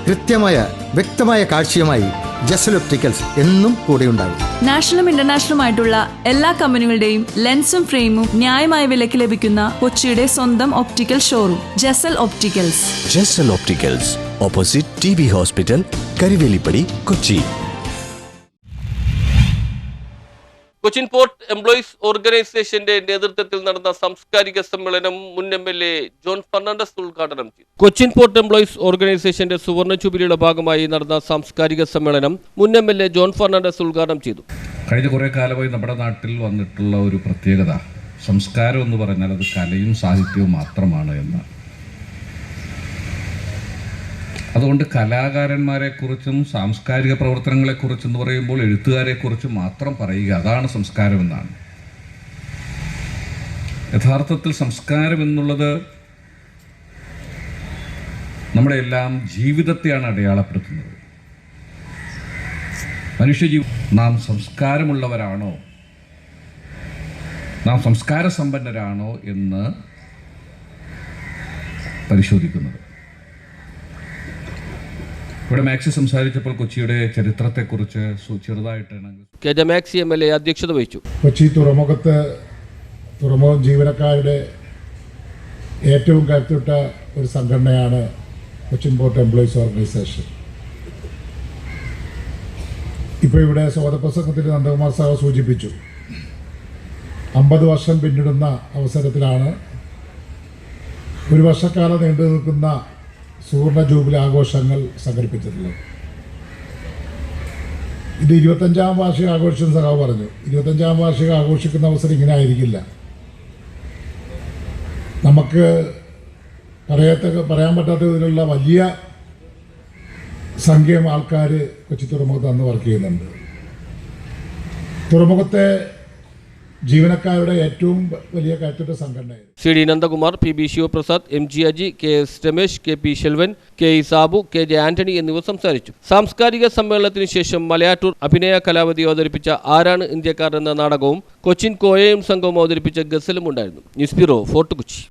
വ്യക്തമായ കാഴ്ചയുമായി ജസൽ ഒപ്റ്റിക്കൽസ് എന്നും കൂടെയുണ്ടാകും. നാഷണലും ഇന്റർനാഷണലുമായിട്ടുള്ള എല്ലാ കമ്പനികളുടെയും ലെൻസും ഫ്രെയിമും ന്യായമായ വിലയ്ക്ക് ലഭിക്കുന്ന കൊച്ചിയുടെ സ്വന്തം optical showroom Jasal opticals. Jasal opticals, opposite TB hospital, Karuvelipady, Kochi. Cochin port employees ഓർഗനൈസേഷന്റെ നേതൃത്വത്തിൽ നടന്ന സാംസ്കാരിക സമ്മേളനം മുൻ MLA ജോൺ ഫെർണാണ്ടസ് ഉദ്ഘാടനം ചെയ്തു. കൊച്ചിൻ പോർട്ട് എംപ്ലോയീസ് ഓർഗനൈസേഷന്റെ സുവർണ്ണ ജൂബിലിയുടെ ഭാഗമായി നടന്ന സാംസ്കാരിക സമ്മേളനം മുൻ MLA ജോൺ ഫെർണാണ്ടസ് ഉദ്ഘാടനം ചെയ്തു. കഴിഞ്ഞ കുറേ കാലമായി നമ്മുടെ നാട്ടിൽ വന്നിട്ടുള്ള ഒരു പ്രത്യേകത, സംസ്കാരം എന്ന് പറഞ്ഞാൽ അത് കലയും സാഹിത്യവും മാത്രമാണ് എന്ന്. അതുകൊണ്ട് കലാകാരന്മാരെക്കുറിച്ചും സാംസ്കാരിക പ്രവർത്തനങ്ങളെക്കുറിച്ചും എന്ന് പറയുമ്പോൾ എഴുത്തുകാരെക്കുറിച്ചും മാത്രം പറയുക, അതാണ് സംസ്കാരമെന്നാണ്. യഥാർത്ഥത്തിൽ സംസ്കാരം എന്നുള്ളത് നമ്മുടെ എല്ലാം ജീവിതത്തെയാണ് അടയാളപ്പെടുത്തുന്നത്. നാം സംസ്കാരമുള്ളവരാണോ, നാം സംസ്കാര സമ്പന്നരാണോ എന്ന് പരിശോധിക്കുന്നത്. ഇവിടെ മാക്സി സംസാരിച്ചപ്പോൾ കൊച്ചിയുടെ ചരിത്രത്തെക്കുറിച്ച് ചെറുതായിട്ടാണ് KJ മാക്സി MLA അധ്യക്ഷത വഹിച്ചു. കൊച്ചി തുറമുഖ ജീവനക്കാരുടെ ഏറ്റവും കരുത്തുറ്റ ഒരു സംഘടനയാണ് കൊച്ചിൻ പോർട്ട് എംപ്ലോയീസ് ഓർഗനൈസേഷൻ. ഇപ്പോൾ ഇവിടെ സ്വാഗതപ്രസംഗത്തിൽ നന്ദകുമാർ സാർ സൂചിപ്പിച്ചു, 50 വർഷം പിന്നിടുന്ന അവസരത്തിലാണ് ഒരു വർഷക്കാലം നീണ്ടു നിൽക്കുന്ന സുവർണ ജൂബിലി ആഘോഷങ്ങൾ സംഘടിപ്പിച്ചിട്ടുള്ളത്. ഇത് 25ാം വാർഷിക ആഘോഷം സഖാവ് പറഞ്ഞു. 25ാം വാർഷിക ആഘോഷിക്കുന്ന അവസരം ഇങ്ങനെ ആയിരിക്കില്ല. നമുക്ക് പറയാൻ പറ്റാത്ത ഇതിലുള്ള വലിയ സംഖ്യം ആൾക്കാർ കൊച്ചി തുറമുഖത്ത് അന്ന് വർക്ക് ചെയ്യുന്നുണ്ട്. തുറമുഖത്തെ ജീവനക്കാരുടെ ഏറ്റവും വലിയ കരുത്തുറ്റ സംഘടനയായിരുന്നു. CD Nandakumar, PB Sivaprasad, MG Aji, KS Ramesh, KP Selvan, KE Sabu, KJ Antony എന്നിവർ സംസാരിച്ചു. സാംസ്കാരിക സമ്മേളനത്തിന് ശേഷം മലയാറ്റൂർ അഭിനയ കലാവതി അവതരിപ്പിച്ച ആരാണ് ഇന്ത്യക്കാർ എന്ന നാടകവും കൊച്ചിൻ കോയയും സംഘവും അവതരിപ്പിച്ച ഗസലും ഉണ്ടായിരുന്നു. News bureau, fort Kochi.